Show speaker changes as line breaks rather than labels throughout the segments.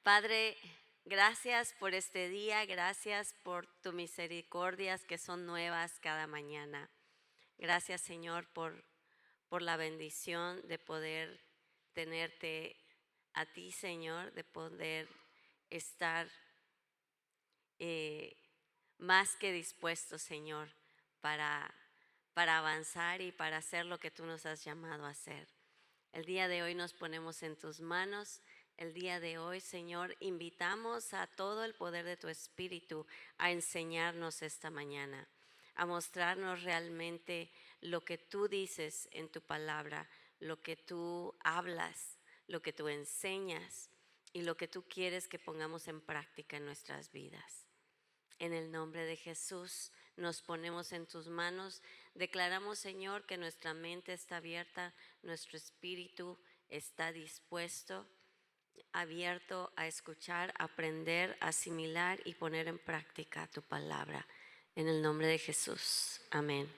Padre, gracias por este día, gracias por tus misericordias que son nuevas cada mañana. Gracias, Señor, por la bendición de poder tenerte a ti, Señor, de poder estar eh, más que dispuestos, Señor, para, para avanzar y para hacer lo que tú nos has llamado a hacer. El día de hoy nos ponemos en tus manos. El día de hoy, Señor, invitamos a todo el poder de tu Espíritu a enseñarnos esta mañana, a mostrarnos realmente lo que tú dices en tu palabra, lo que tú hablas, lo que tú enseñas y lo que tú quieres que pongamos en práctica en nuestras vidas. En el nombre de Jesús nos ponemos en tus manos. Declaramos, Señor, que nuestra mente está abierta, nuestro espíritu está dispuesto, abierto a escuchar, aprender, asimilar y poner en práctica tu palabra. En el nombre de Jesús. Amén.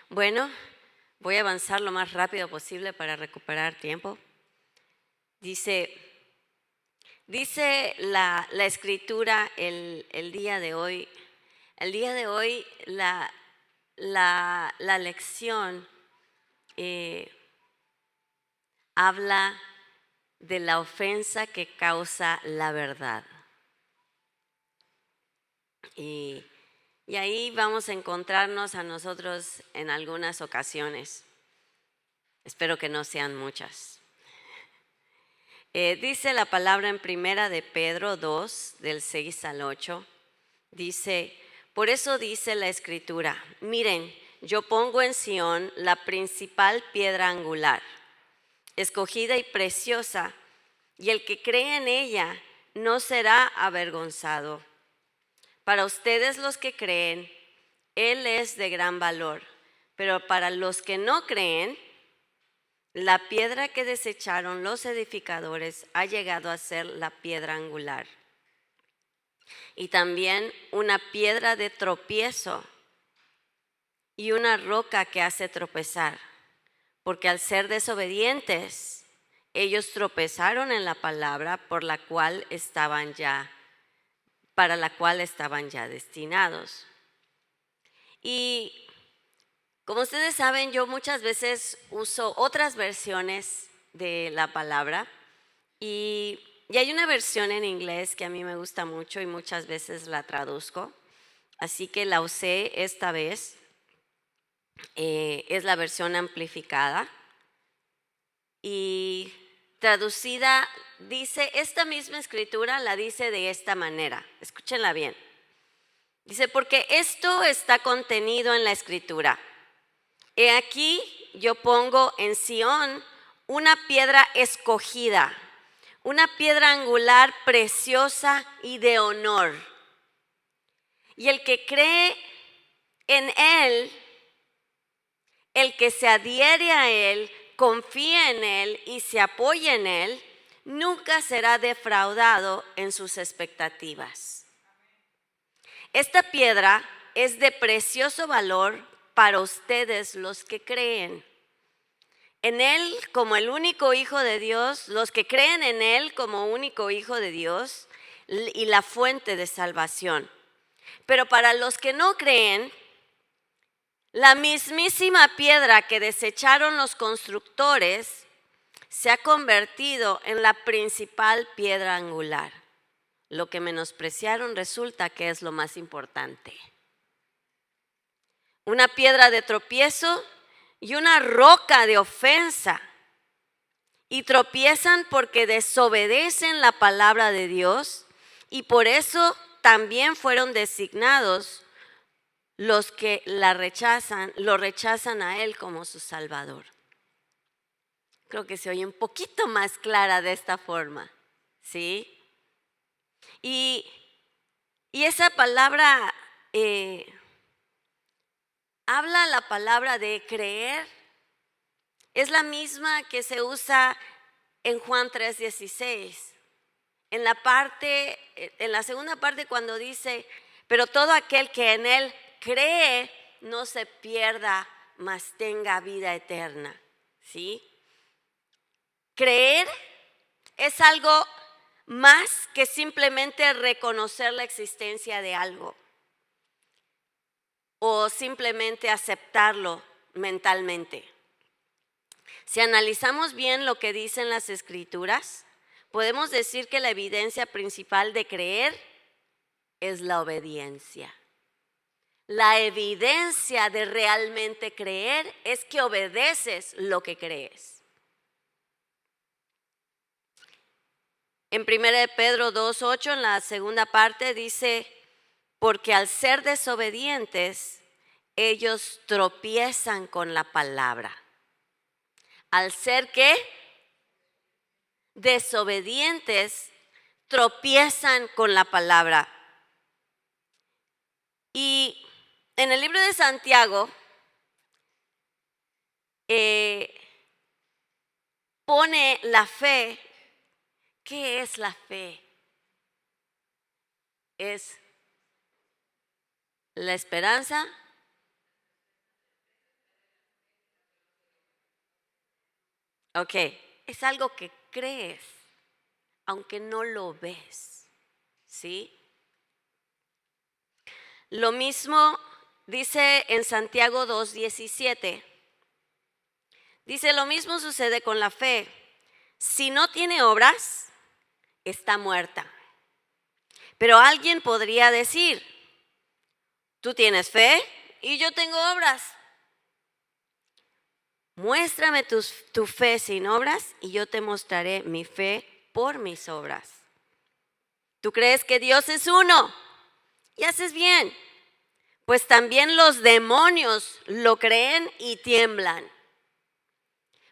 Bueno, voy a avanzar lo más rápido posible para recuperar tiempo. Dice la escritura el día de hoy. El día de hoy la lección habla de la ofensa que causa la verdad. Y ahí vamos a encontrarnos a nosotros en algunas ocasiones. Espero que no sean muchas. Dice la palabra en primera de Pedro 2, del 6 al 8. Dice: por eso dice la escritura, miren, yo pongo en Sión la principal piedra angular, escogida y preciosa, y el que cree en ella no será avergonzado. Para ustedes los que creen, Él es de gran valor, pero para los que no creen, la piedra que desecharon los edificadores ha llegado a ser la piedra angular. Y también una piedra de tropiezo y una roca que hace tropezar, porque al ser desobedientes, ellos tropezaron en la palabra para la cual estaban ya destinados. Y como ustedes saben, yo muchas veces uso otras versiones de la palabra y hay una versión en inglés que a mí me gusta mucho y muchas veces la traduzco, así que la usé esta vez. Es la versión amplificada y traducida dice, esta misma escritura la dice de esta manera, escúchenla bien. Dice, porque esto está contenido en la escritura. He aquí yo pongo en Sión una piedra escogida, una piedra angular preciosa y de honor. Y el que cree en Él, el que se adhiere a Él, confía en Él y se apoya en Él, nunca será defraudado en sus expectativas. Esta piedra es de precioso valor para ustedes los que creen en Él como el único Hijo de Dios, los que creen en Él como único Hijo de Dios y la fuente de salvación. Pero para los que no creen, la mismísima piedra que desecharon los constructores se ha convertido en la principal piedra angular. Lo que menospreciaron resulta que es lo más importante. Una piedra de tropiezo y una roca de ofensa. Y tropiezan porque desobedecen la palabra de Dios y por eso también fueron designados los que lo rechazan a Él como su Salvador. Creo que se oye un poquito más clara de esta forma, ¿sí? Y esa palabra habla la palabra de creer. Es la misma que se usa en Juan 3:16. En la segunda parte cuando dice, pero todo aquel que en Él cree no se pierda, mas tenga vida eterna. ¿Sí? Creer es algo más que simplemente reconocer la existencia de algo o simplemente aceptarlo mentalmente. Si analizamos bien lo que dicen las Escrituras, podemos decir que la evidencia principal de creer es la obediencia. La evidencia de realmente creer es que obedeces lo que crees. En 1 Pedro 2:8, en la segunda parte, dice: porque al ser desobedientes, ellos tropiezan con la palabra. Al ser ¿qué? Desobedientes, tropiezan con la palabra. Y en el libro de Santiago pone la fe. ¿Qué es la fe? Es la esperanza. Ok, es algo que crees, aunque no lo ves, ¿sí? Lo mismo dice en Santiago 2:17. Dice, lo mismo sucede con la fe. Si no tiene obras, está muerta. Pero alguien podría decir, tú tienes fe y yo tengo obras. Muéstrame tu fe sin obras y yo te mostraré mi fe por mis obras. ¿Tú crees que Dios es uno? Y haces bien. Pues también los demonios lo creen y tiemblan.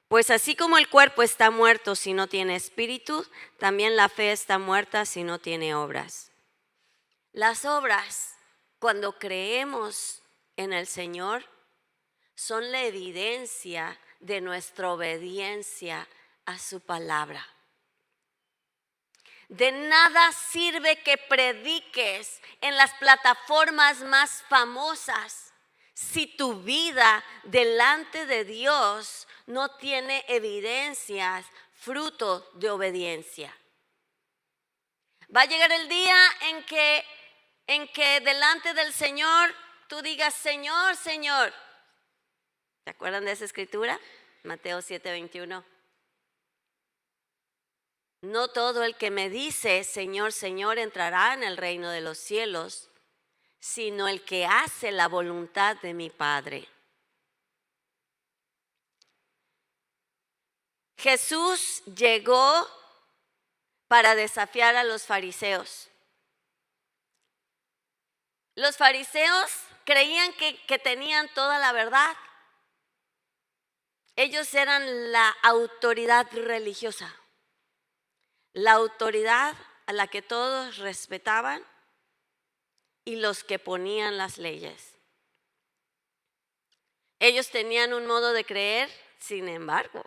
Pues así como el cuerpo está muerto si no tiene espíritu, también la fe está muerta si no tiene obras. Las obras, cuando creemos en el Señor, son la evidencia de nuestra obediencia a su palabra. De nada sirve que prediques en las plataformas más famosas si tu vida delante de Dios no tiene evidencias, fruto de obediencia. Va a llegar el día en que delante del Señor tú digas, Señor, Señor. ¿Se acuerdan de esa escritura? Mateo 7:21. No todo el que me dice, Señor, Señor, entrará en el reino de los cielos, sino el que hace la voluntad de mi Padre. Jesús llegó para desafiar a los fariseos. Los fariseos creían que tenían toda la verdad. Ellos eran la autoridad religiosa, la autoridad a la que todos respetaban y los que ponían las leyes. Ellos tenían un modo de creer, sin embargo,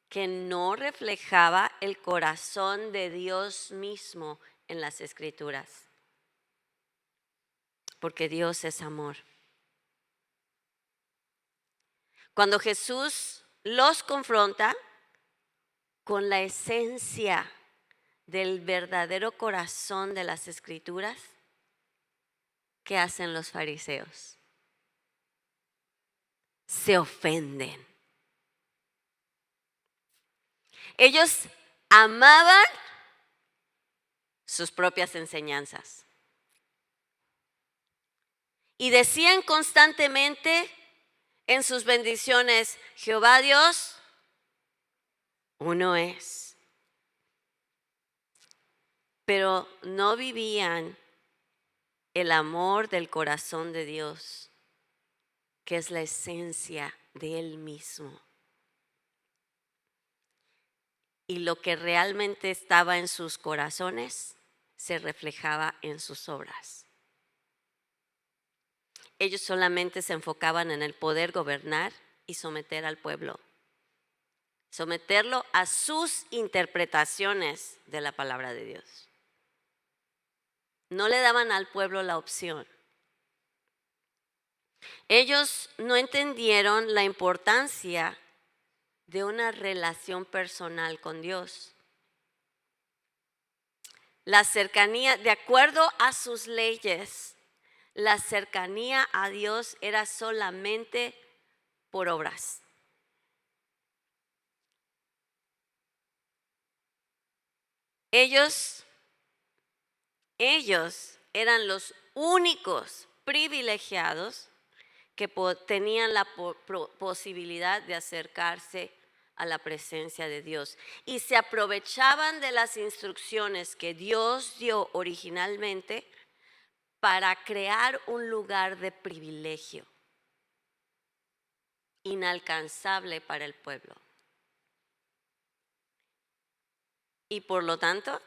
que no reflejaba el corazón de Dios mismo en las Escrituras, porque Dios es amor. Cuando Jesús los confronta con la esencia del verdadero corazón de las Escrituras, ¿qué hacen los fariseos? Se ofenden. Ellos amaban sus propias enseñanzas y decían constantemente en sus bendiciones, Jehová Dios, uno es. Pero no vivían el amor del corazón de Dios, que es la esencia de Él mismo. Y lo que realmente estaba en sus corazones se reflejaba en sus obras. Ellos solamente se enfocaban en el poder gobernar y someter al pueblo, someterlo a sus interpretaciones de la palabra de Dios. No le daban al pueblo la opción. Ellos no entendieron la importancia de una relación personal con Dios. La cercanía, de acuerdo a sus leyes, la cercanía a Dios era solamente por obras. Ellos eran los únicos privilegiados que tenían la posibilidad de acercarse a la presencia de Dios. Y se aprovechaban de las instrucciones que Dios dio originalmente para crear un lugar de privilegio inalcanzable para el pueblo. Y por lo tanto,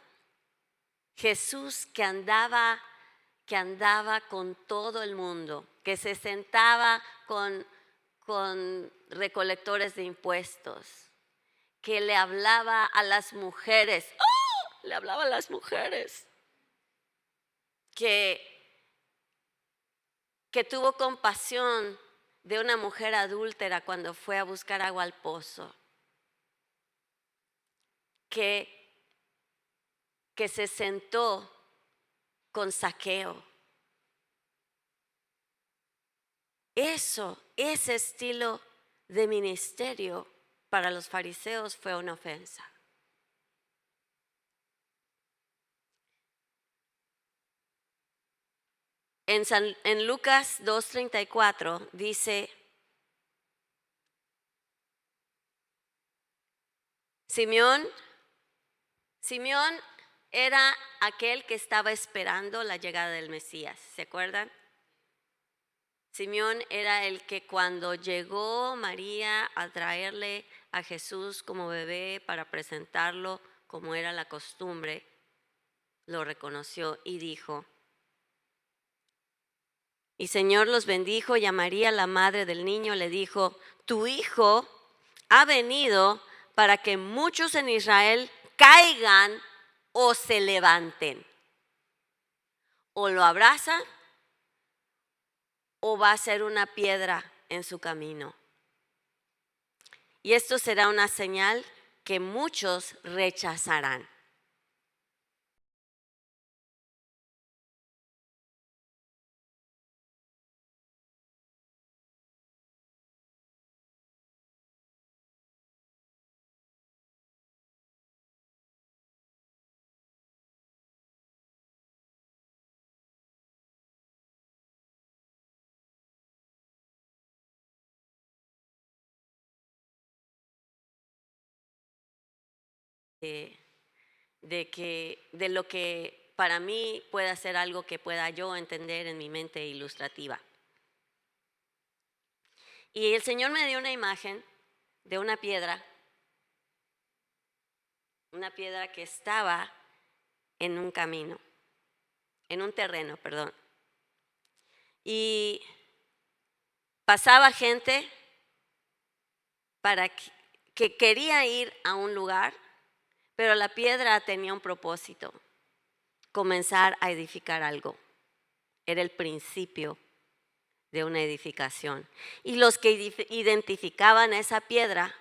Jesús que andaba con todo el mundo, que se sentaba con recolectores de impuestos, que le hablaba a las mujeres, le hablaba a las mujeres, que tuvo compasión de una mujer adúltera cuando fue a buscar agua al pozo, que se sentó con Zaqueo. Ese estilo de ministerio para los fariseos fue una ofensa. En Lucas 2:34 dice: Simeón era aquel que estaba esperando la llegada del Mesías, ¿se acuerdan? Simeón era el que cuando llegó María a traerle a Jesús como bebé para presentarlo como era la costumbre, lo reconoció y dijo: y Señor los bendijo, y a María, la madre del niño, le dijo: tu hijo ha venido para que muchos en Israel caigan o se levanten. O lo abrazan o va a ser una piedra en su camino. Y esto será una señal que muchos rechazarán. De lo que para mí pueda ser algo que pueda yo entender en mi mente ilustrativa. Y el Señor me dio una imagen de una piedra que estaba en un camino, en un terreno, perdón. Y pasaba gente que quería ir a un lugar, pero la piedra tenía un propósito: comenzar a edificar algo. Era el principio de una edificación. Y los que identificaban esa piedra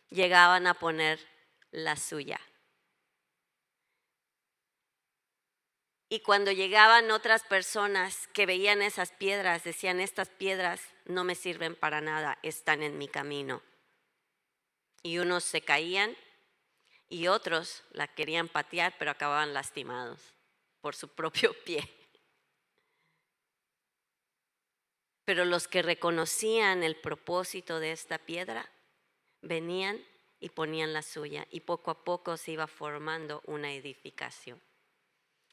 llegaban a poner la suya. Y cuando llegaban otras personas que veían esas piedras, decían: estas piedras no me sirven para nada, están en mi camino. Y unos se caían y otros la querían patear, pero acababan lastimados por su propio pie. Pero los que reconocían el propósito de esta piedra venían y ponían la suya, y poco a poco se iba formando una edificación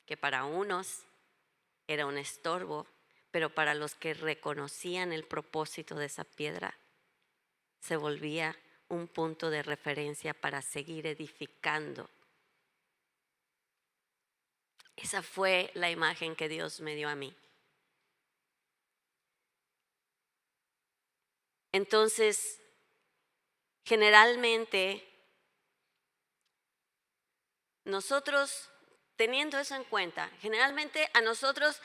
que para unos era un estorbo, pero para los que reconocían el propósito de esa piedra se volvía un punto de referencia para seguir edificando. Esa fue la imagen que Dios me dio a mí. Entonces, generalmente, nosotros, teniendo eso en cuenta, generalmente a nosotros,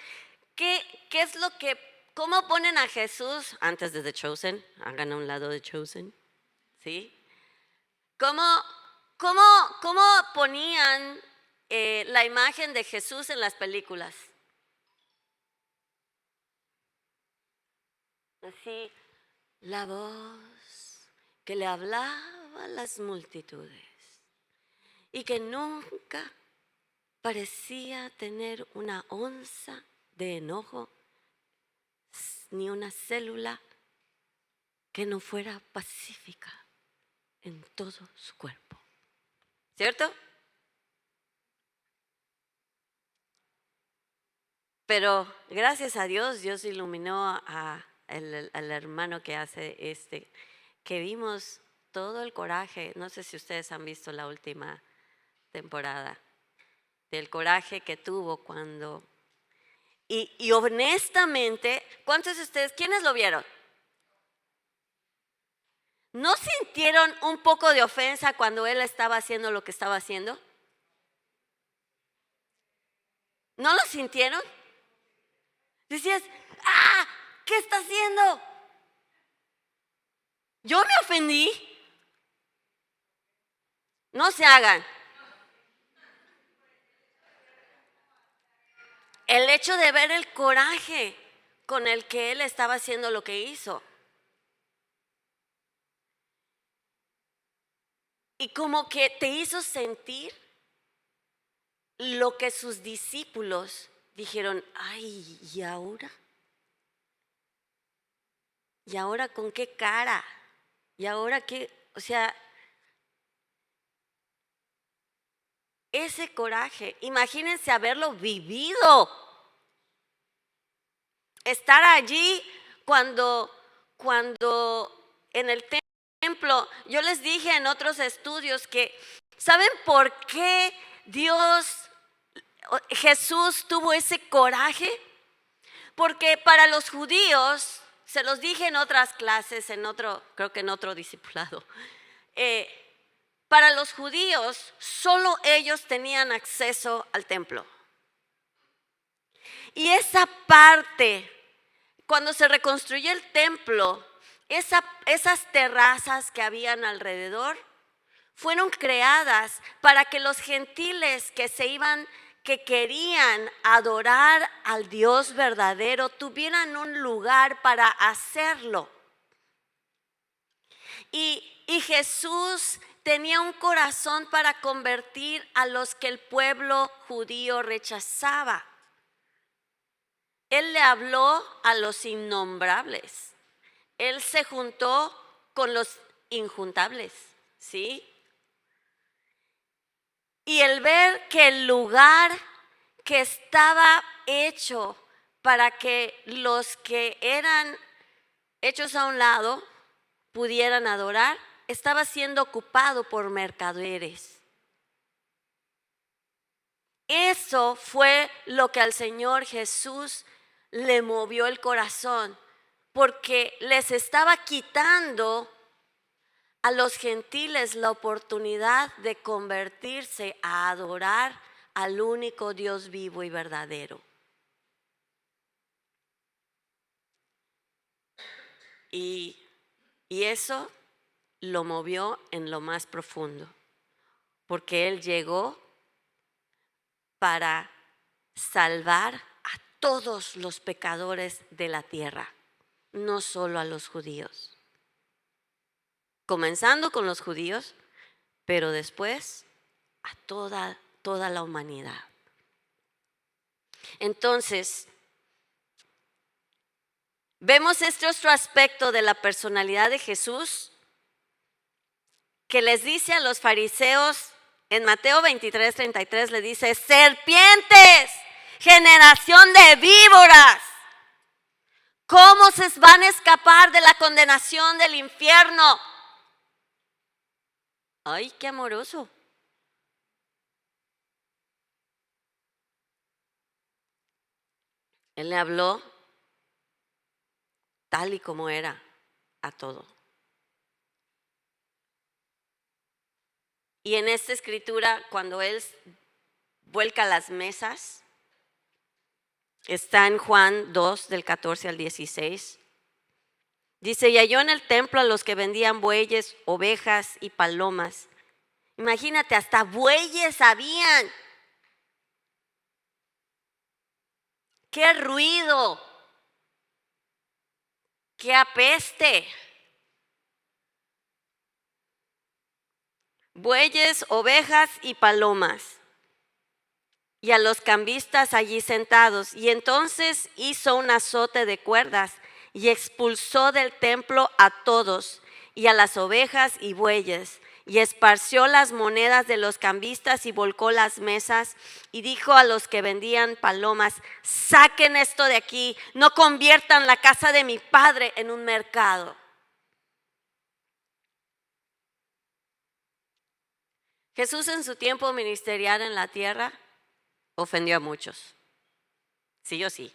¿qué es lo que, cómo ponen a Jesús antes de The Chosen? Hagan a un lado The Chosen, ¿sí? ¿Cómo ponían la imagen de Jesús en las películas. Así, la voz que le hablaba a las multitudes y que nunca parecía tener una onza de enojo ni una célula que no fuera pacífica en todo su cuerpo. ¿Cierto? Pero gracias a Dios, Dios iluminó al hermano que hace que vimos todo el coraje. No sé si ustedes han visto la última temporada, del coraje que tuvo cuando... Y honestamente, ¿cuántos de ustedes, quiénes lo vieron? ¿No sintieron un poco de ofensa cuando él estaba haciendo lo que estaba haciendo? ¿No lo sintieron? Decías, ¿qué está haciendo? Yo me ofendí. No se hagan. El hecho de ver el coraje con el que él estaba haciendo lo que hizo. Y como que te hizo sentir lo que sus discípulos dijeron, ay, ¿y ahora? ¿Y ahora con qué cara? ¿Y ahora qué? O sea, ese coraje, imagínense haberlo vivido. Estar allí cuando en el templo, yo les dije en otros estudios que, ¿saben por qué Jesús tuvo ese coraje? Porque para los judíos, se los dije en otras clases, creo que en otro discipulado, para los judíos solo ellos tenían acceso al templo. Y esa parte, cuando se reconstruyó el templo, esas terrazas que habían alrededor fueron creadas para que los gentiles que querían adorar al Dios verdadero tuvieran un lugar para hacerlo. Y Jesús tenía un corazón para convertir a los que el pueblo judío rechazaba. Él le habló a los innombrables. Él se juntó con los injuntables, ¿sí? Y el ver que el lugar que estaba hecho para que los que eran hechos a un lado pudieran adorar, estaba siendo ocupado por mercaderes. Eso fue lo que al Señor Jesús le movió el corazón, porque les estaba quitando a los gentiles la oportunidad de convertirse a adorar al único Dios vivo y verdadero. Y eso lo movió en lo más profundo, porque Él llegó para salvar a todos los pecadores de la tierra, no solo a los judíos. Comenzando con los judíos, pero después a toda la humanidad. Entonces, vemos este otro aspecto de la personalidad de Jesús que les dice a los fariseos en Mateo 23:33, le dice: serpientes, generación de víboras, ¿cómo se van a escapar de la condenación del infierno? Ay, qué amoroso. Él le habló tal y como era a todo. Y en esta escritura, cuando Él vuelca las mesas, está en Juan 2, del 14 al 16. Dice: y halló en el templo a los que vendían bueyes, ovejas y palomas. Imagínate, hasta bueyes habían. qué ruido, qué apeste. Bueyes, ovejas y palomas. Y a los cambistas allí sentados. Y entonces hizo un azote de cuerdas y expulsó del templo a todos, y a las ovejas y bueyes, y esparció las monedas de los cambistas y volcó las mesas, y dijo a los que vendían palomas: saquen esto de aquí, no conviertan la casa de mi padre en un mercado. Jesús en su tiempo ministerial en la tierra ofendió a muchos, sí o sí.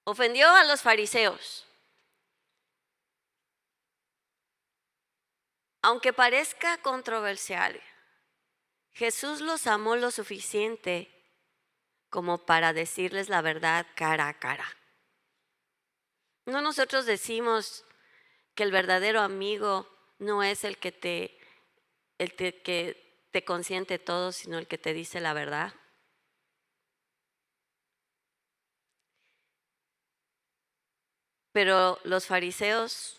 Ofendió a los fariseos. Aunque parezca controversial, Jesús los amó lo suficiente como para decirles la verdad cara a cara. No, nosotros decimos que el verdadero amigo no es el que te consiente todo, sino el que te dice la verdad. Pero los fariseos,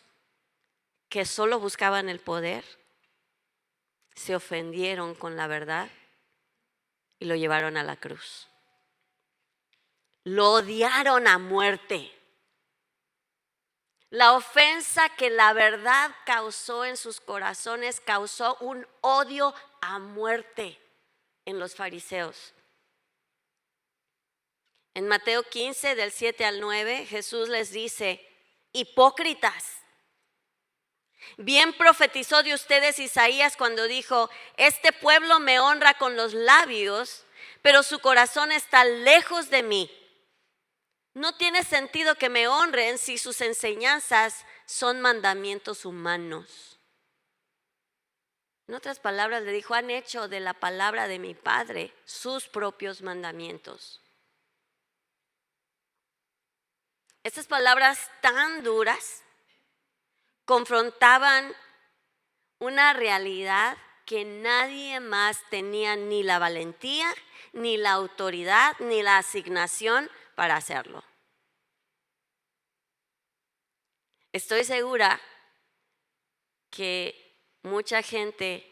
que solo buscaban el poder, se ofendieron con la verdad y lo llevaron a la cruz. Lo odiaron a muerte. La ofensa que la verdad causó en sus corazones causó un odio a muerte en los fariseos. En Mateo 15, del 7 al 9, Jesús les dice: hipócritas, bien profetizó de ustedes Isaías cuando dijo: este pueblo me honra con los labios, pero su corazón está lejos de mí. No tiene sentido que me honren si sus enseñanzas son mandamientos humanos. En otras palabras, le dijo: han hecho de la palabra de mi Padre sus propios mandamientos. Estas palabras tan duras confrontaban una realidad que nadie más tenía ni la valentía, ni la autoridad, ni la asignación para hacerlo. Estoy segura que mucha gente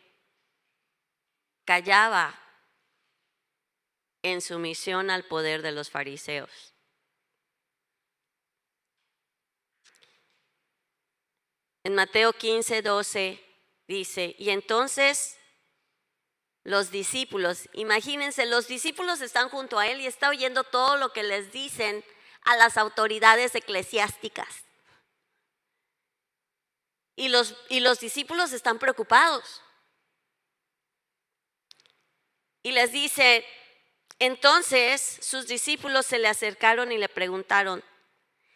callaba en sumisión al poder de los fariseos. En Mateo 15, 12 dice: y entonces los discípulos, imagínense, los discípulos están junto a él y está oyendo todo lo que les dicen a las autoridades eclesiásticas. Y los discípulos están preocupados. Y les dice: entonces sus discípulos se le acercaron y le preguntaron: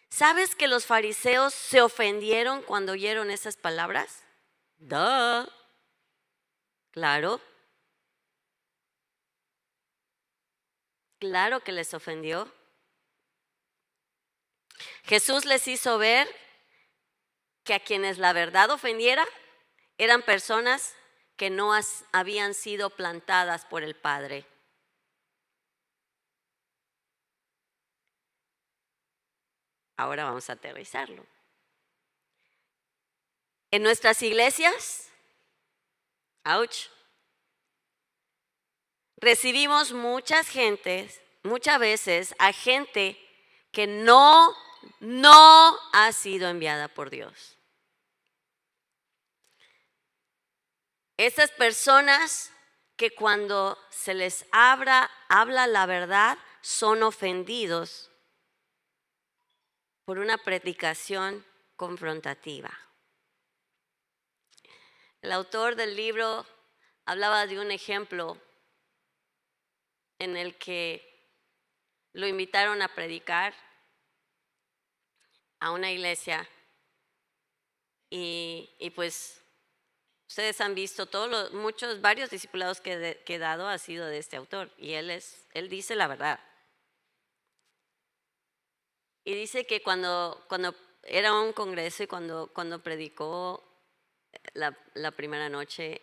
¿sabes que los fariseos se ofendieron cuando oyeron esas palabras? ¡Duh! Claro. Claro que les ofendió. Jesús les hizo ver que a quienes la verdad ofendiera eran personas que no habían sido plantadas por el Padre. Ahora vamos a aterrizarlo. En nuestras iglesias, recibimos muchas veces a gente que no ha sido enviada por Dios. Esas personas que cuando se les habla la verdad son ofendidos por una predicación confrontativa. El autor del libro hablaba de un ejemplo en el que lo invitaron a predicar a una iglesia y pues ustedes han visto varios discipulados que he dado ha sido de este autor y él dice la verdad. Y dice que cuando era un congreso y cuando predicó la primera noche,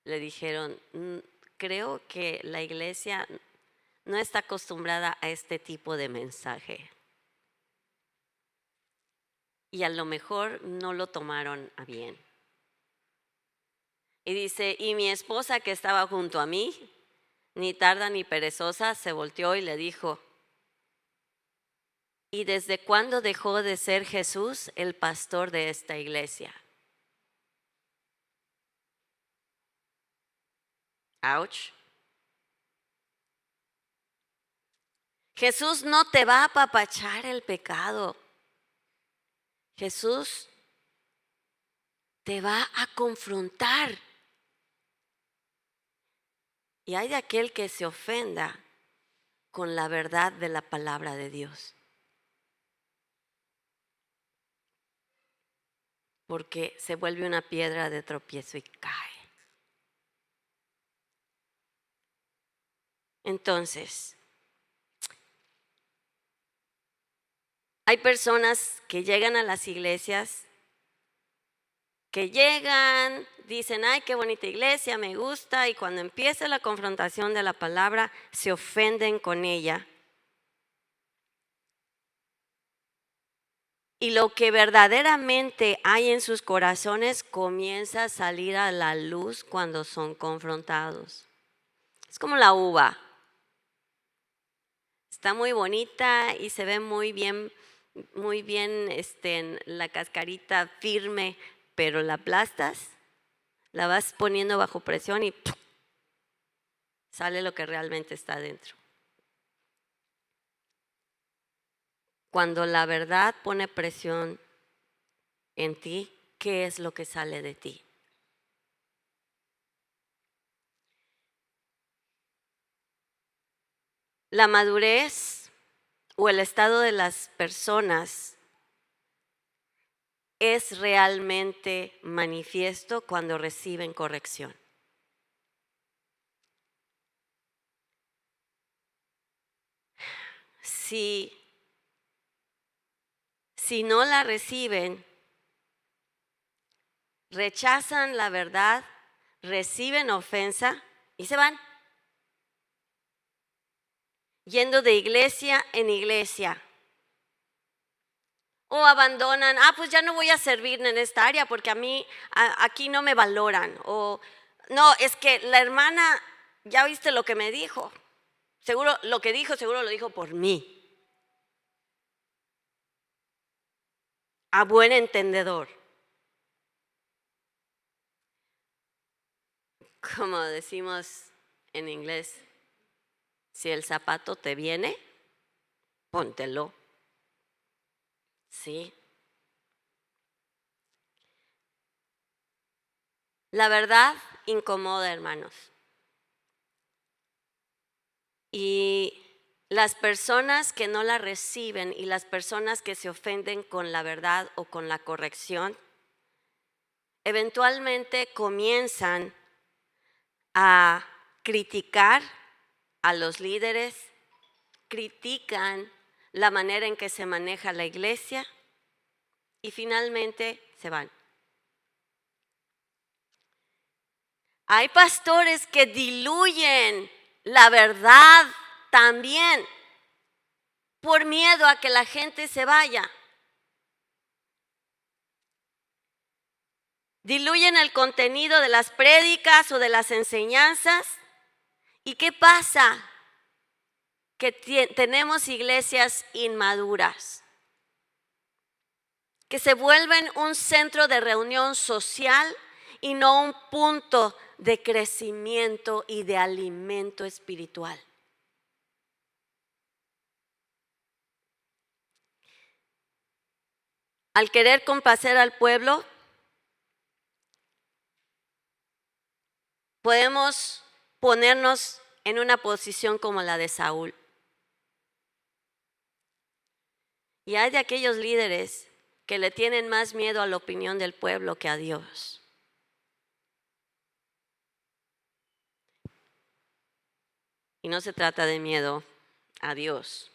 le dijeron: creo que la iglesia no está acostumbrada a este tipo de mensaje. Y a lo mejor no lo tomaron a bien. Y dice, y mi esposa que estaba junto a mí, ni tarda ni perezosa, se volteó y le dijo, ¿y desde cuándo dejó de ser Jesús el pastor de esta iglesia? Ouch. Jesús no te va a apapachar el pecado. Jesús te va a confrontar. Y hay de aquel que se ofenda con la verdad de la palabra de Dios. Porque se vuelve una piedra de tropiezo y cae. Entonces, hay personas que llegan a las iglesias, que llegan, dicen, ay, qué bonita iglesia, me gusta, y cuando empieza la confrontación de la palabra, se ofenden con ella. Y lo que verdaderamente hay en sus corazones comienza a salir a la luz cuando son confrontados. Es como la uva. Está muy bonita y se ve muy bien en la cascarita firme, pero la aplastas, la vas poniendo bajo presión y ¡pum!, sale lo que realmente está dentro. Cuando la verdad pone presión en ti, ¿qué es lo que sale de ti? La madurez o el estado de las personas es realmente manifiesto cuando reciben corrección. Si no la reciben, rechazan la verdad, reciben ofensa y se van. Yendo de iglesia en iglesia. O abandonan, pues ya no voy a servir en esta área porque a mí aquí no me valoran. O no, es que la hermana, ya viste lo que me dijo. Seguro lo lo dijo por mí. A buen entendedor. Como decimos en inglés, si el zapato te viene, póntelo. Sí. La verdad incomoda, hermanos. Y las personas que no la reciben y las personas que se ofenden con la verdad o con la corrección, eventualmente comienzan a criticar a los líderes, critican la manera en que se maneja la iglesia y finalmente se van. Hay pastores que diluyen la verdad también por miedo a que la gente se vaya. Diluyen el contenido de las prédicas o de las enseñanzas. ¿Y qué pasa? Que tenemos iglesias inmaduras, que se vuelven un centro de reunión social y no un punto de crecimiento y de alimento espiritual. Al querer complacer al pueblo, podemos ponernos en una posición como la de Saúl. Y hay de aquellos líderes que le tienen más miedo a la opinión del pueblo que a Dios. Y no se trata de miedo a Dios.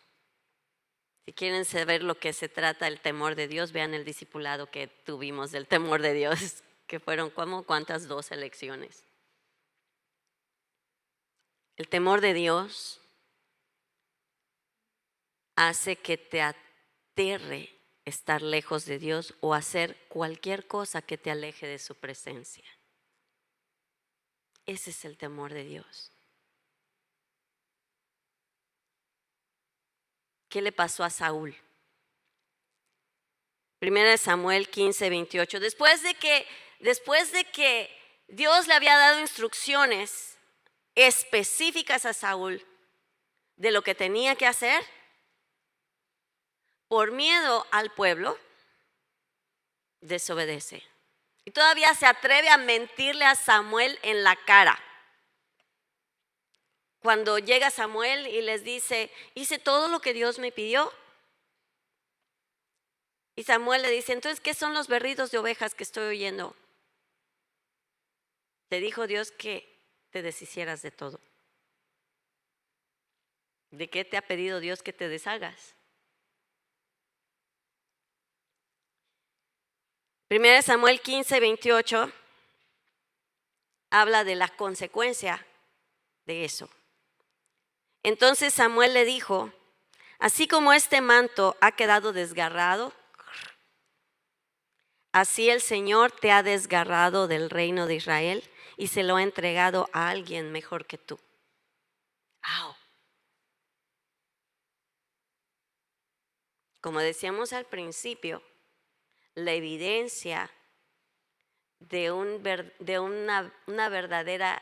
Si quieren saber lo que se trata el temor de Dios, vean el discipulado que tuvimos del temor de Dios, que fueron ¿cuántas? 2 lecciones. El temor de Dios hace que te aterre estar lejos de Dios o hacer cualquier cosa que te aleje de su presencia. Ese es el temor de Dios. ¿Qué le pasó a Saúl? 1 Samuel 15:28. Después de que Dios le había dado instrucciones específicas a Saúl de lo que tenía que hacer, por miedo al pueblo, desobedece. Y todavía se atreve a mentirle a Samuel en la cara. Cuando llega Samuel y les dice, hice todo lo que Dios me pidió. Y Samuel le dice, entonces, ¿qué son los berridos de ovejas que estoy oyendo? Te dijo Dios que te deshicieras de todo. ¿De qué te ha pedido Dios que te deshagas? 1 Samuel 15:28 habla de la consecuencia de eso. Entonces Samuel le dijo, así como este manto ha quedado desgarrado, así el Señor te ha desgarrado del reino de Israel y se lo ha entregado a alguien mejor que tú. ¡Au! Como decíamos al principio, la evidencia de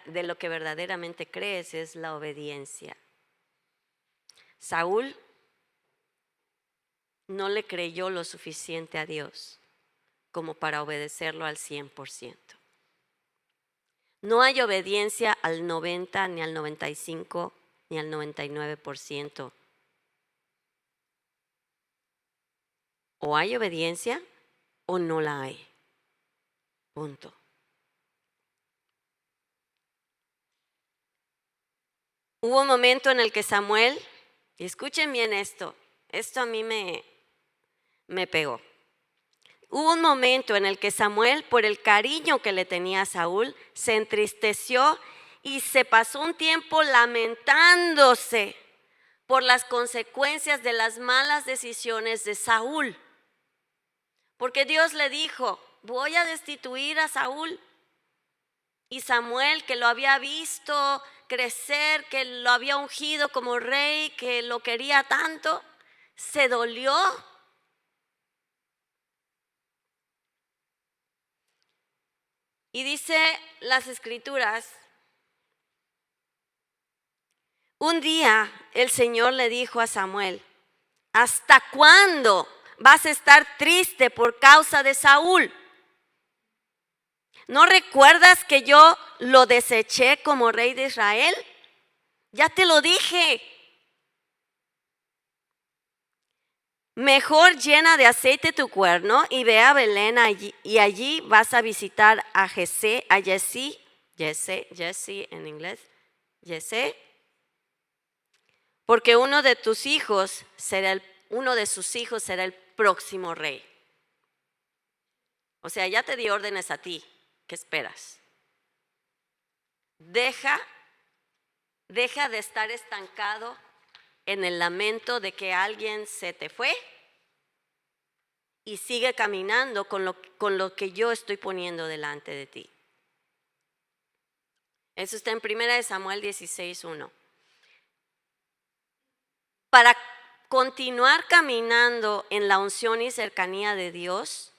de lo que verdaderamente crees es la obediencia. Saúl no le creyó lo suficiente a Dios como para obedecerlo al 100%. No hay obediencia al 90, ni al 95, ni al 99%. O hay obediencia o no la hay. Punto. Hubo un momento en el que Samuel, y escuchen bien esto a mí me pegó. Hubo un momento en el que Samuel, por el cariño que le tenía a Saúl, se entristeció y se pasó un tiempo lamentándose por las consecuencias de las malas decisiones de Saúl. Porque Dios le dijo, voy a destituir a Saúl. Y Samuel, que lo había visto crecer, que lo había ungido como rey, que lo quería tanto, se dolió. Y dice las Escrituras, un día el Señor le dijo a Samuel, ¿hasta cuándo vas a estar triste por causa de Saúl? ¿No recuerdas que yo lo deseché como rey de Israel? Ya te lo dije. Mejor llena de aceite tu cuerno y ve a Belén y allí vas a visitar a Jesse en inglés, Jesse, porque uno de sus hijos será el próximo rey. O sea, ya te di órdenes a ti. ¿Qué esperas? Deja de estar estancado en el lamento de que alguien se te fue y sigue caminando con lo que yo estoy poniendo delante de ti. Eso está en 1 Samuel 16:1. Para continuar caminando en la unción y cercanía de Dios,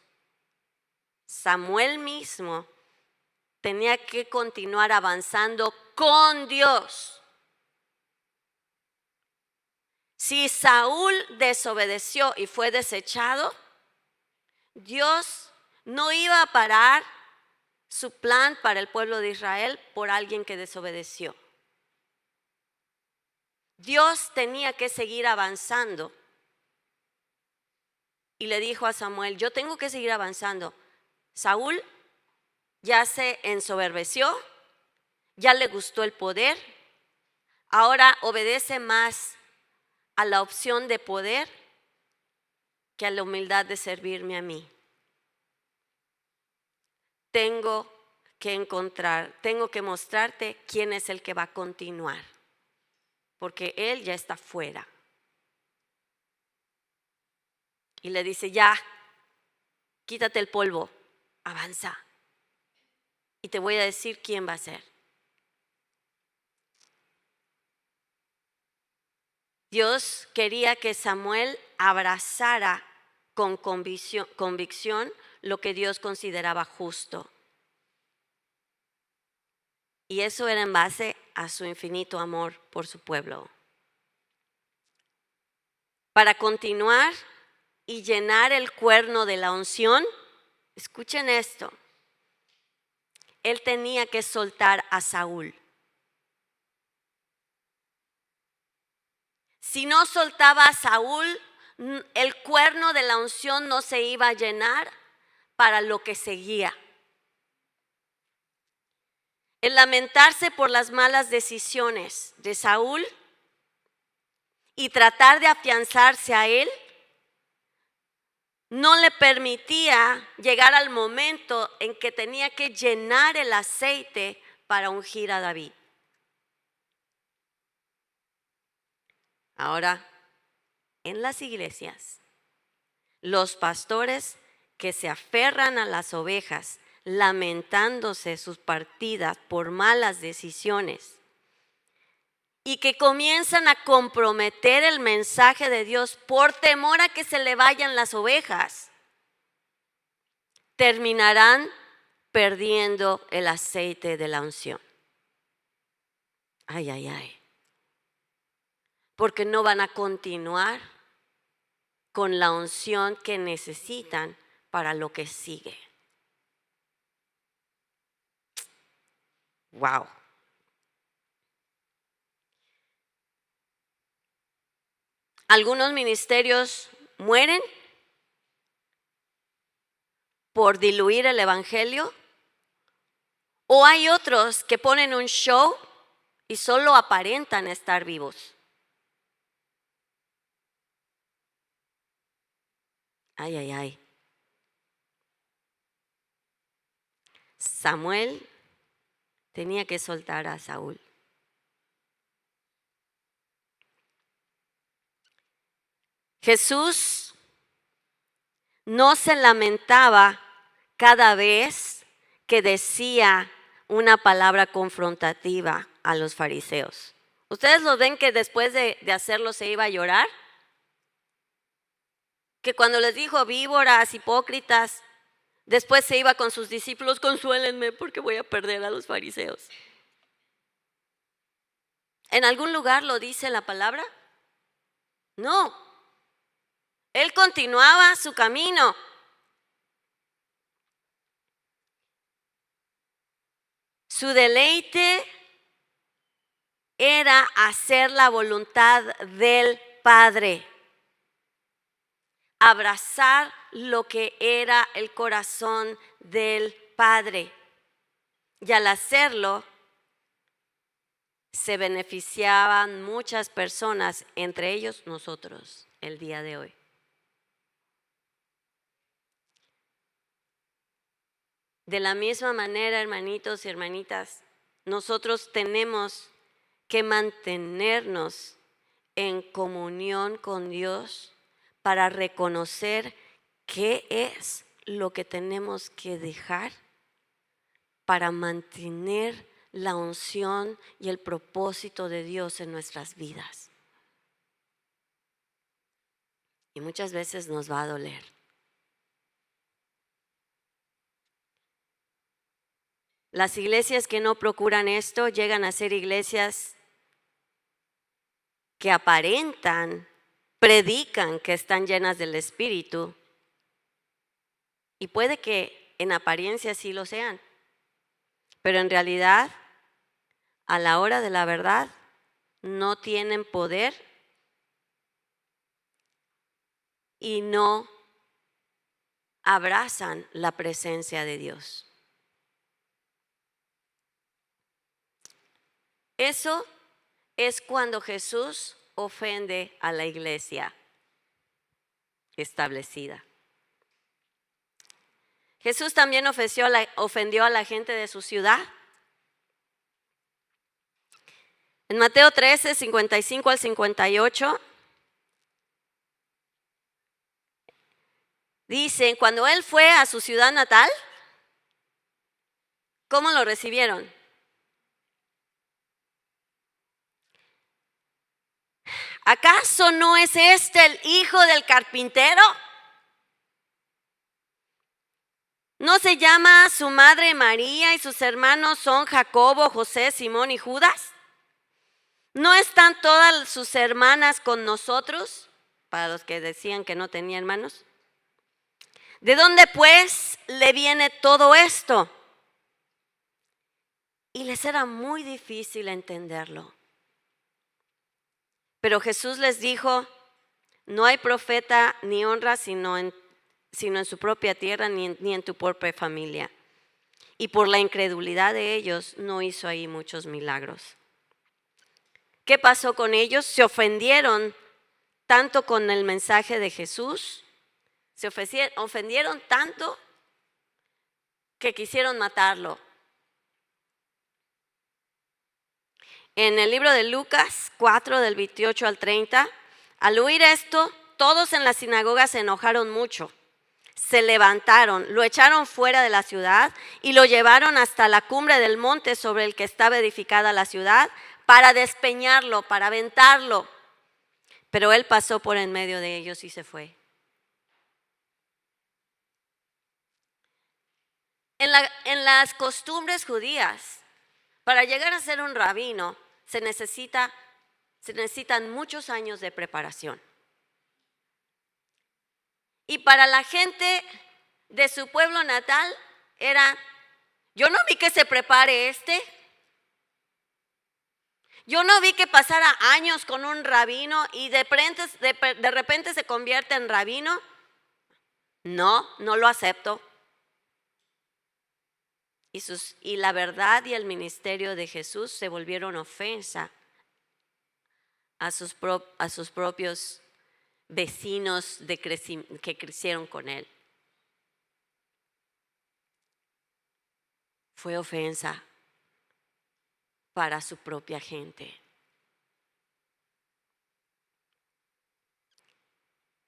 Samuel mismo tenía que continuar avanzando con Dios. Si Saúl desobedeció y fue desechado, Dios no iba a parar su plan para el pueblo de Israel por alguien que desobedeció. Dios tenía que seguir avanzando. Y le dijo a Samuel, yo tengo que seguir avanzando. Saúl ya se ensoberbeció, ya le gustó el poder, ahora obedece más a la opción de poder que a la humildad de servirme a mí. Tengo que mostrarte quién es el que va a continuar, porque él ya está fuera. y le dice, ya, quítate el polvo, avanza. Y te voy a decir quién va a ser. Dios quería que Samuel abrazara con convicción lo que Dios consideraba justo. Y eso era en base a su infinito amor por su pueblo. Para continuar y llenar el cuerno de la unción, escuchen esto, él tenía que soltar a Saúl. Si no soltaba a Saúl, el cuerno de la unción no se iba a llenar para lo que seguía. El lamentarse por las malas decisiones de Saúl y tratar de afianzarse a él no le permitía llegar al momento en que tenía que llenar el aceite para ungir a David. Ahora, en las iglesias, los pastores que se aferran a las ovejas, lamentándose sus partidas por malas decisiones, y que comienzan a comprometer el mensaje de Dios por temor a que se le vayan las ovejas, terminarán perdiendo el aceite de la unción. Ay, ay, ay. Porque no van a continuar con la unción que necesitan para lo que sigue. Wow. Algunos ministerios mueren por diluir el evangelio, o hay otros que ponen un show y solo aparentan estar vivos. Ay, ay, ay. Samuel tenía que soltar a Saúl. Jesús no se lamentaba cada vez que decía una palabra confrontativa a los fariseos. ¿Ustedes lo ven que después de hacerlo se iba a llorar? Que cuando les dijo víboras, hipócritas, después se iba con sus discípulos, consuélenme porque voy a perder a los fariseos. ¿En algún lugar lo dice la palabra? No. Él continuaba su camino. Su deleite era hacer la voluntad del Padre, abrazar lo que era el corazón del Padre. Y al hacerlo, se beneficiaban muchas personas, entre ellos nosotros, el día de hoy. De la misma manera, hermanitos y hermanitas, nosotros tenemos que mantenernos en comunión con Dios para reconocer qué es lo que tenemos que dejar para mantener la unción y el propósito de Dios en nuestras vidas. Y muchas veces nos va a doler. Las iglesias que no procuran esto llegan a ser iglesias que aparentan, predican que están llenas del Espíritu, y puede que en apariencia sí lo sean, pero en realidad, a la hora de la verdad, no tienen poder y no abrazan la presencia de Dios. Eso es cuando Jesús ofende a la iglesia establecida. Jesús también ofendió a la gente de su ciudad. En Mateo 13, 55 al 58, Dicen, cuando él fue a su ciudad natal, ¿cómo lo recibieron? ¿Acaso no es este el hijo del carpintero? ¿No se llama su madre María y sus hermanos son Jacobo, José, Simón y Judas? ¿No están todas sus hermanas con nosotros? Para los que decían que no tenía hermanos. ¿De dónde pues le viene todo esto? Y les era muy difícil entenderlo. Pero Jesús les dijo, no hay profeta ni honra sino en su propia tierra ni en tu propia familia. Y por la incredulidad de ellos no hizo ahí muchos milagros. ¿Qué pasó con ellos? Se ofendieron tanto con el mensaje de Jesús, se ofendieron tanto que quisieron matarlo. En el libro de Lucas 4, del 28 al 30, al oír esto, todos en la sinagoga se enojaron mucho. Se levantaron, lo echaron fuera de la ciudad y lo llevaron hasta la cumbre del monte sobre el que estaba edificada la ciudad para despeñarlo, para aventarlo. Pero él pasó por en medio de ellos y se fue. En las costumbres judías, para llegar a ser un rabino, se necesitan muchos años de preparación. Y para la gente de su pueblo natal era, yo no vi que se prepare yo no vi que pasara años con un rabino y de repente se convierte en rabino. No lo acepto. Y la verdad y el ministerio de Jesús se volvieron ofensa a sus propios vecinos que crecieron con él. Fue ofensa para su propia gente.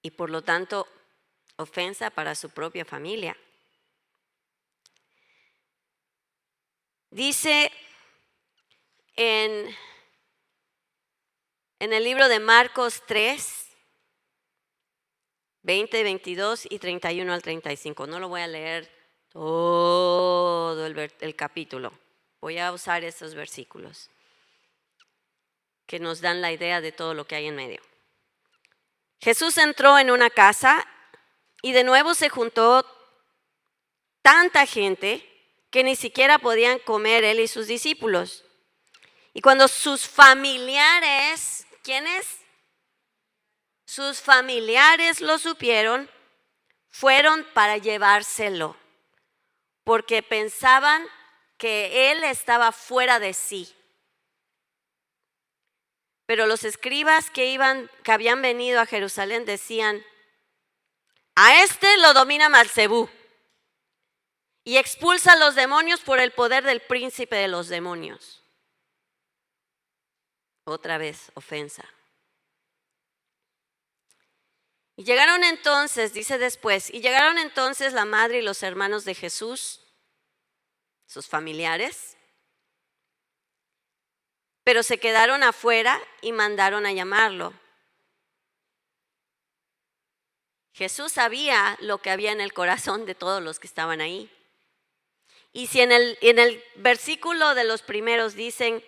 Y por lo tanto, ofensa para su propia familia. Dice en el libro de Marcos 3, 20, 22 y 31 al 35. No lo voy a leer todo el capítulo. Voy a usar esos versículos que nos dan la idea de todo lo que hay en medio. Jesús entró en una casa y de nuevo se juntó tanta gente que ni siquiera podían comer él y sus discípulos. Y cuando sus familiares, ¿quiénes? Sus familiares lo supieron, fueron para llevárselo, porque pensaban que él estaba fuera de sí. Pero los escribas que habían venido a Jerusalén decían, a este lo domina Malcebú y expulsa a los demonios por el poder del príncipe de los demonios. Otra vez, ofensa. Y llegaron entonces, dice después, y llegaron entonces la madre y los hermanos de Jesús, sus familiares, pero se quedaron afuera y mandaron a llamarlo. Jesús sabía lo que había en el corazón de todos los que estaban ahí. Y si en el versículo de los primeros dice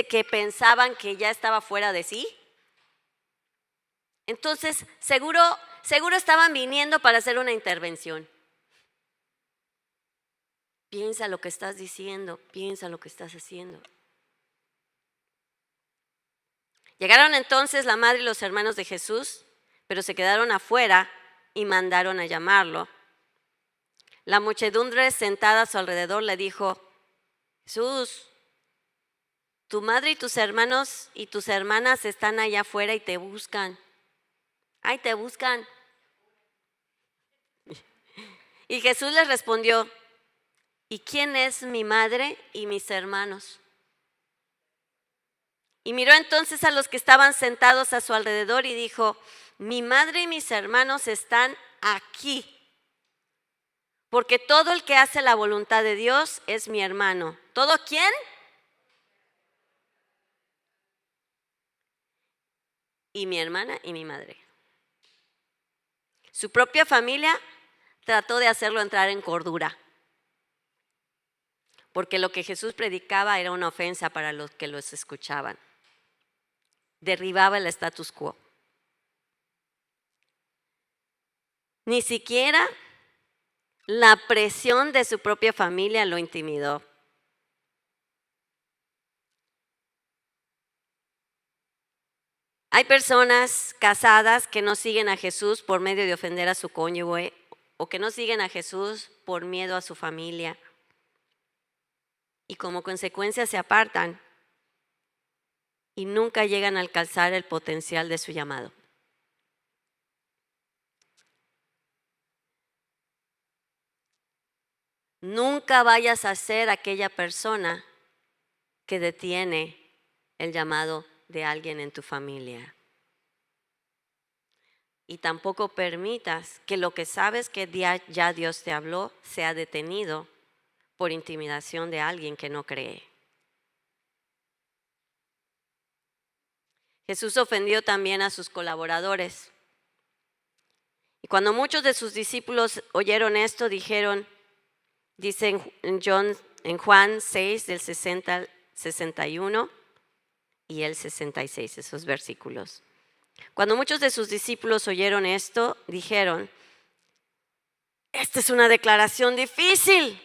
que pensaban que ya estaba fuera de sí, entonces seguro estaban viniendo para hacer una intervención. Piensa lo que estás diciendo, piensa lo que estás haciendo. Llegaron entonces la madre y los hermanos de Jesús, pero se quedaron afuera y mandaron a llamarlo. La muchedumbre sentada a su alrededor le dijo, Jesús, tu madre y tus hermanos y tus hermanas están allá afuera y te buscan. Ay, te buscan. Y Jesús les respondió, ¿y quién es mi madre y mis hermanos? Y miró entonces a los que estaban sentados a su alrededor y dijo, mi madre y mis hermanos están aquí, Porque todo el que hace la voluntad de Dios es mi hermano. ¿Todo quién? Y mi hermana y mi madre. Su propia familia trató de hacerlo entrar en cordura, porque lo que Jesús predicaba era una ofensa para los que los escuchaban. Derribaba el status quo. Ni siquiera la presión de su propia familia lo intimidó. Hay personas casadas que no siguen a Jesús por medio de ofender a su cónyuge o que no siguen a Jesús por miedo a su familia y como consecuencia se apartan y nunca llegan a alcanzar el potencial de su llamado. Nunca vayas a ser aquella persona que detiene el llamado de alguien en tu familia. Y tampoco permitas que lo que sabes que ya Dios te habló sea detenido por intimidación de alguien que no cree. Jesús ofendió también a sus colaboradores. Y cuando muchos de sus discípulos oyeron esto, dijeron, dice en Juan 6, del 60 al 61 y el 66, esos versículos. Cuando muchos de sus discípulos oyeron esto, dijeron, esta es una declaración difícil,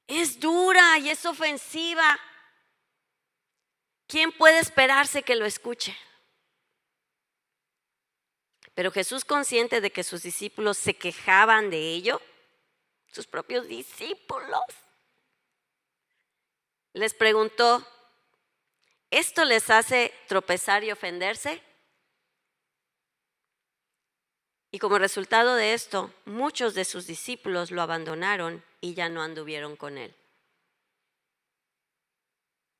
es dura y es ofensiva. ¿Quién puede esperarse que lo escuche? Pero Jesús, consciente de que sus discípulos se quejaban de ello, sus propios discípulos, les preguntó, ¿esto les hace tropezar y ofenderse? Y como resultado de esto, muchos de sus discípulos lo abandonaron y ya no anduvieron con él.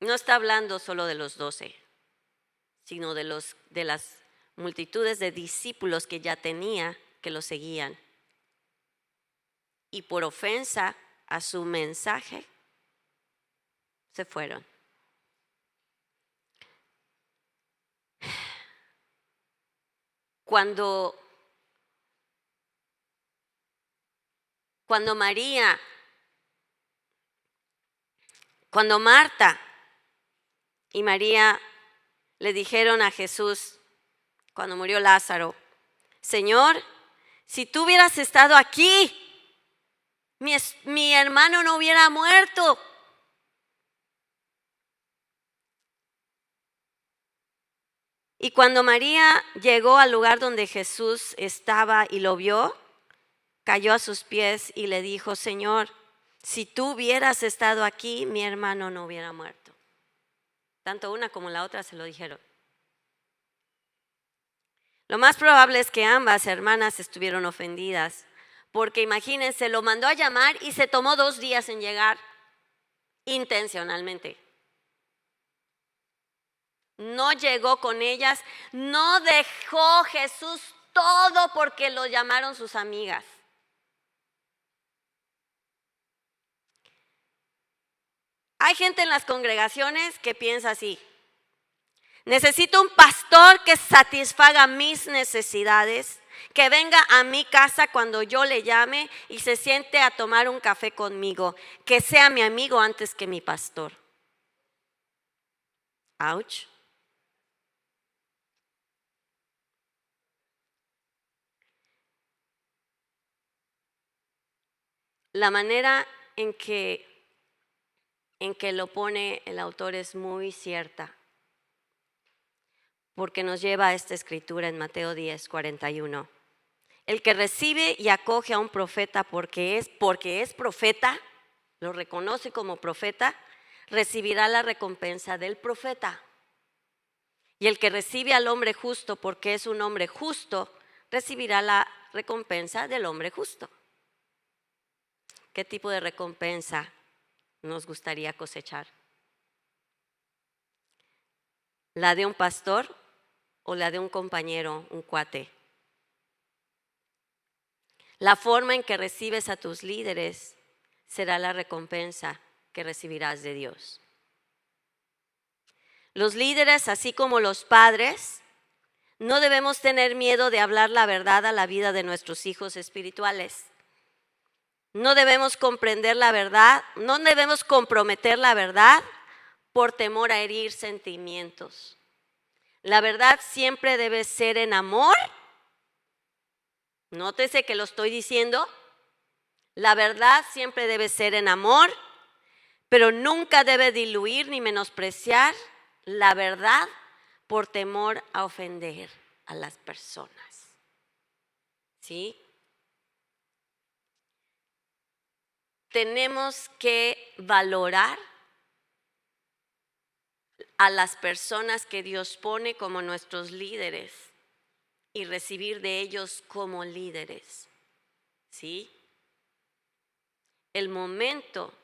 No está hablando solo de los 12, sino de las multitudes de discípulos que ya tenía que lo seguían. Y por ofensa a su mensaje, se fueron. Cuando Marta y María le dijeron a Jesús, cuando murió Lázaro, Señor, si tú hubieras estado aquí, mi hermano no hubiera muerto. Y cuando María llegó al lugar donde Jesús estaba y lo vio, cayó a sus pies y le dijo, Señor, si tú hubieras estado aquí, mi hermano no hubiera muerto. Tanto una como la otra se lo dijeron. Lo más probable es que ambas hermanas estuvieron ofendidas, porque imagínense, lo mandó a llamar y se tomó 2 días en llegar, intencionalmente. No llegó con ellas, no dejó Jesús todo porque lo llamaron sus amigas. Hay gente en las congregaciones que piensa así, necesito un pastor que satisfaga mis necesidades, que venga a mi casa cuando yo le llame y se siente a tomar un café conmigo, que sea mi amigo antes que mi pastor. Ouch. La manera en que lo pone el autor es muy cierta, porque nos lleva a esta escritura en Mateo 10, 41. El que recibe y acoge a un profeta porque es profeta, lo reconoce como profeta, recibirá la recompensa del profeta. Y el que recibe al hombre justo porque es un hombre justo, recibirá la recompensa del hombre justo. ¿Qué tipo de recompensa nos gustaría cosechar? ¿La de un pastor o la de un compañero, un cuate? La forma en que recibes a tus líderes será la recompensa que recibirás de Dios. Los líderes, así como los padres, no debemos tener miedo de hablar la verdad a la vida de nuestros hijos espirituales. No debemos comprender la verdad, no debemos comprometer la verdad por temor a herir sentimientos. La verdad siempre debe ser en amor. Nótese que lo estoy diciendo. La verdad siempre debe ser en amor, pero nunca debe diluir ni menospreciar la verdad por temor a ofender a las personas. ¿Sí? Tenemos que valorar a las personas que Dios pone como nuestros líderes y recibir de ellos como líderes. ¿Sí? El momento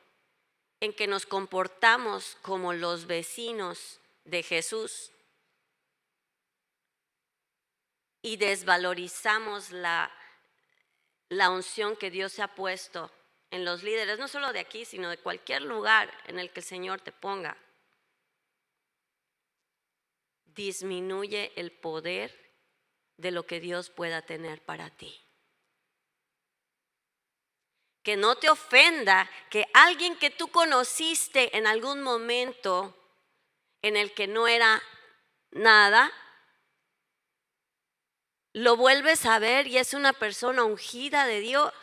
en que nos comportamos como los vecinos de Jesús y desvalorizamos la unción que Dios se ha puesto en los líderes, no solo de aquí, sino de cualquier lugar en el que el Señor te ponga, disminuye el poder de lo que Dios pueda tener para ti. Que no te ofenda que alguien que tú conociste en algún momento en el que no era nada, lo vuelves a ver y es una persona ungida de Dios.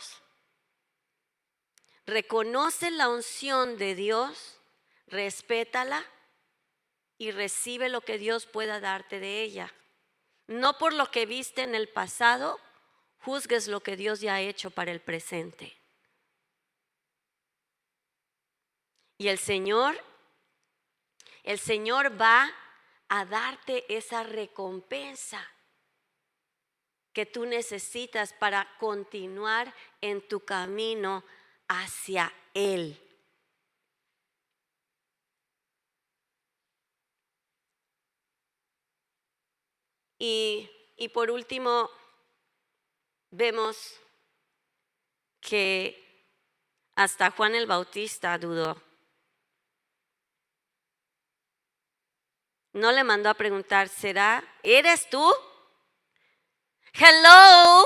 Reconoce la unción de Dios, respétala y recibe lo que Dios pueda darte de ella. No por lo que viste en el pasado, juzgues lo que Dios ya ha hecho para el presente. Y el Señor va a darte esa recompensa que tú necesitas para continuar en tu camino hacia Él. Y por último, vemos que hasta Juan el Bautista dudó. No le mandó a preguntar, ¿eres tú? Hello,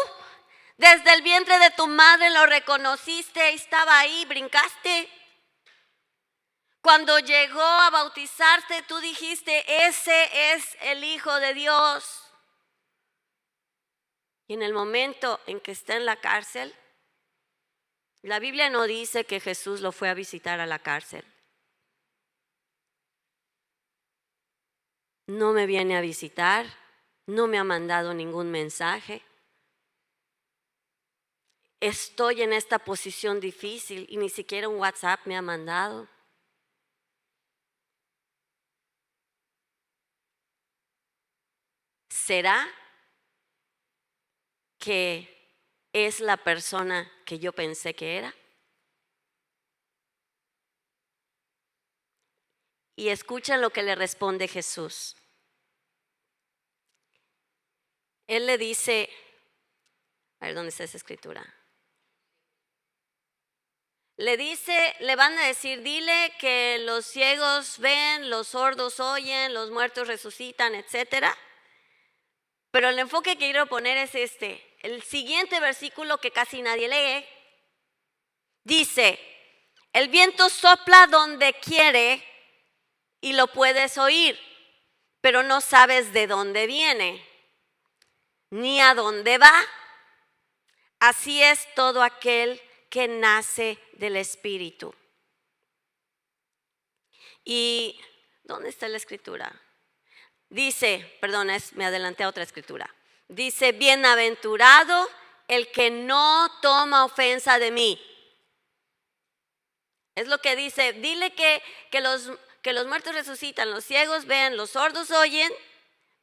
desde el vientre de tu madre lo reconociste, estaba ahí, brincaste. Cuando llegó a bautizarte, tú dijiste, ese es el Hijo de Dios. Y en el momento en que está en la cárcel, la Biblia no dice que Jesús lo fue a visitar a la cárcel. No me viene a visitar, no me ha mandado ningún mensaje. Estoy en esta posición difícil y ni siquiera un WhatsApp me ha mandado. ¿Será que es la persona que yo pensé que era? Y escuchen lo que le responde Jesús. Él le dice, a ver, ¿dónde está esa escritura? Le van a decir, dile que los ciegos ven, los sordos oyen, los muertos resucitan, etcétera. Pero el enfoque que quiero poner es este. El siguiente versículo que casi nadie lee, dice, el viento sopla donde quiere y lo puedes oír, pero no sabes de dónde viene, ni a dónde va. Así es todo aquel que nace del Espíritu. ¿Y dónde está la escritura? Dice, me adelanté a otra escritura. Dice, bienaventurado el que no toma ofensa de mí. Es lo que dice, dile que los muertos resucitan, los ciegos ven, los sordos oyen,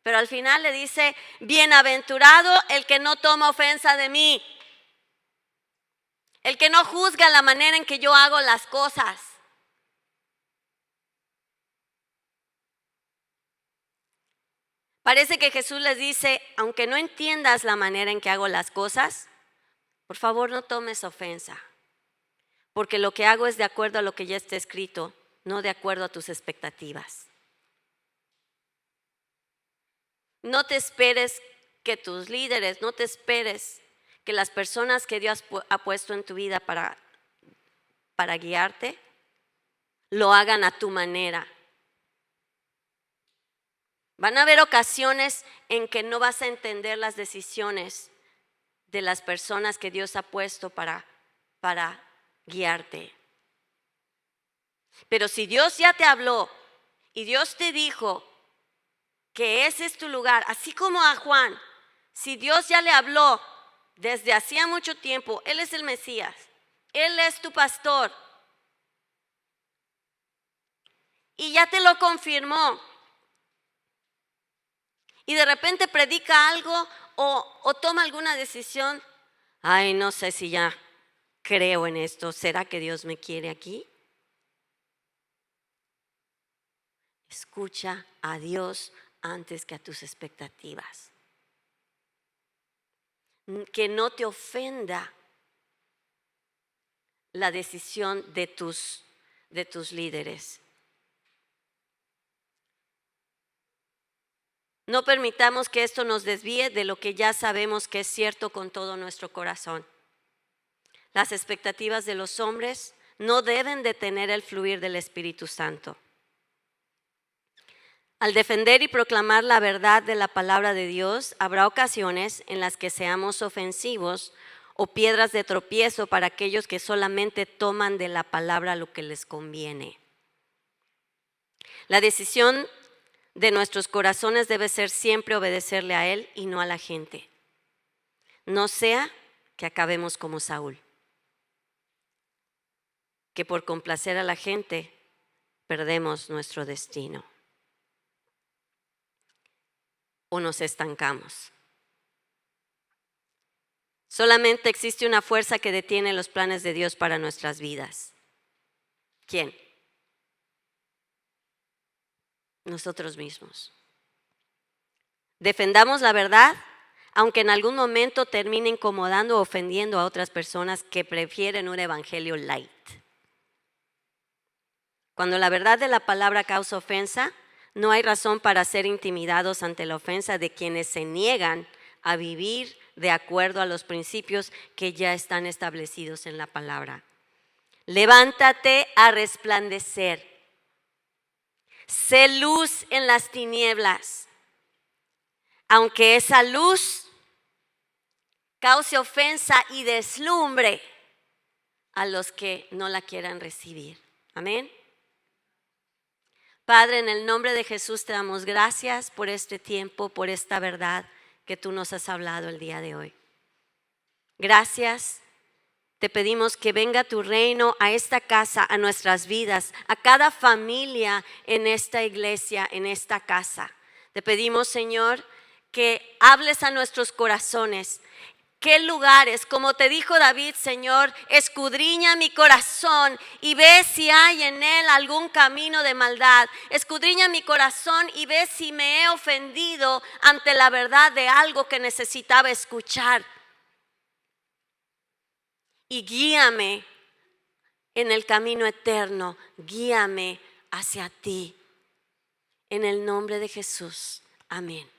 pero al final le dice, bienaventurado el que no toma ofensa de mí. El que no juzga la manera en que yo hago las cosas. Parece que Jesús les dice, aunque no entiendas la manera en que hago las cosas, Por favor, no tomes ofensa, porque lo que hago es de acuerdo a lo que ya está escrito, no de acuerdo a tus expectativas. No te esperes que tus líderes, no te esperes que las personas que Dios ha puesto en tu vida para guiarte, lo hagan a tu manera. Van a haber ocasiones en que no vas a entender las decisiones de las personas que Dios ha puesto para guiarte. Pero si Dios ya te habló y Dios te dijo que ese es tu lugar, así como a Juan, si Dios ya le habló desde hacía mucho tiempo, Él es el Mesías, Él es tu pastor y ya te lo confirmó, y de repente predica algo o toma alguna decisión, ay, no sé si ya creo en esto, ¿será que Dios me quiere aquí? Escucha a Dios antes que a tus expectativas. Que no te ofenda la decisión de tus líderes. No permitamos que esto nos desvíe de lo que ya sabemos que es cierto con todo nuestro corazón. Las expectativas de los hombres no deben detener el fluir del Espíritu Santo. Al defender y proclamar la verdad de la palabra de Dios, habrá ocasiones en las que seamos ofensivos o piedras de tropiezo para aquellos que solamente toman de la palabra lo que les conviene. La decisión de nuestros corazones debe ser siempre obedecerle a Él y no a la gente. No sea que acabemos como Saúl, que por complacer a la gente perdemos nuestro destino o nos estancamos. Solamente existe una fuerza que detiene los planes de Dios para nuestras vidas. ¿Quién? Nosotros mismos. Defendamos la verdad, aunque en algún momento termine incomodando o ofendiendo a otras personas que prefieren un evangelio light. Cuando la verdad de la palabra causa ofensa, no hay razón para ser intimidados ante la ofensa de quienes se niegan a vivir de acuerdo a los principios que ya están establecidos en la palabra. Levántate a resplandecer. Sé luz en las tinieblas. Aunque esa luz cause ofensa y deslumbre a los que no la quieran recibir. Amén. Padre, en el nombre de Jesús te damos gracias por este tiempo, por esta verdad que tú nos has hablado el día de hoy. Gracias. Te pedimos que venga tu reino a esta casa, a nuestras vidas, a cada familia en esta iglesia, en esta casa. Te pedimos, Señor, que hables a nuestros corazones. ¿Qué lugares? Como te dijo David, Señor, escudriña mi corazón y ve si hay en él algún camino de maldad. Escudriña mi corazón y ve si me he ofendido ante la verdad de algo que necesitaba escuchar. Y guíame en el camino eterno, guíame hacia ti. En el nombre de Jesús, amén.